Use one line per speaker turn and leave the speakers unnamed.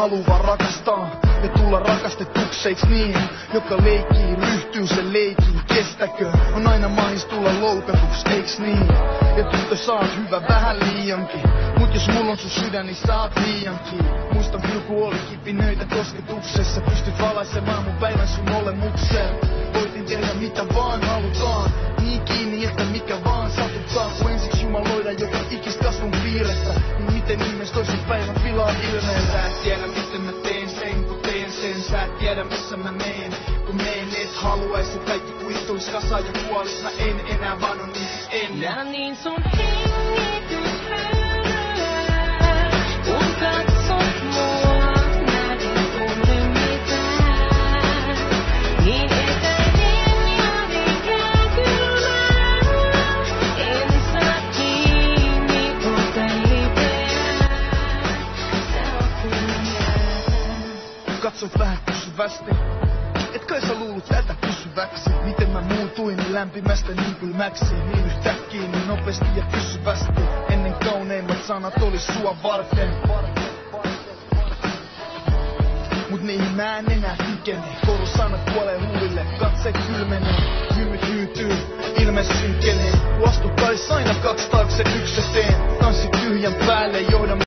haluu vaan rakastaa ja tulla rakastetuksi, eiks niin? Joka leikkii, ryhtyy sen leikin, kestäkö? On aina mahis tulla loukatuks, eiks niin? Ja tyttö sä oot hyvä vähän liiankin, mut jos mulla on sun sydän, niin sä oot liiankin. Muistan pilku oli kipinöitä kosketuksessa, pystyt valaisemaan mun päivän sun olemukseen. Voitin tehdä mitä vaan halutaan, niin kiinni, että mikä vaan satuttaa. Kun ensiksi jumaloida joka ikistä kasvun piirrettä, niin miten ihmees toisen päivän pilaa ilmeen.
Sä et tiedä miten mä teen sen, kun teen sen. Sä et tiedä missä mä meen, kun meen. Et haluais, et kaikki kuihtuis kasaan ja kuolis. Mä en enää vaan on niin siis ennen.
Ja niin sun hengitys höyryää, kun katsot mua, mä en tunne mitään. Niin etäinen ja liian kylmää, en saa kiinni, ota lipeää, sä oot kylmää.
Katso vähän kysyvästi, et kai sä luulut tätä pysyväksi. Miten mä muutuin niin lämpimästä niin kylmäksi, niin yhtäkkiä, niin nopeasti ja pysyvästi. Ennen kauneimmat sanat olis sua varten, mut niihin mä en enää kykene. Koulusanat kuolee huulille, katse kylmenee, hymyt hyytyy, ilme synkkenee. Kun astut taas aina 2 taakse 1 eteen, tanssit tyhjän päälle, johda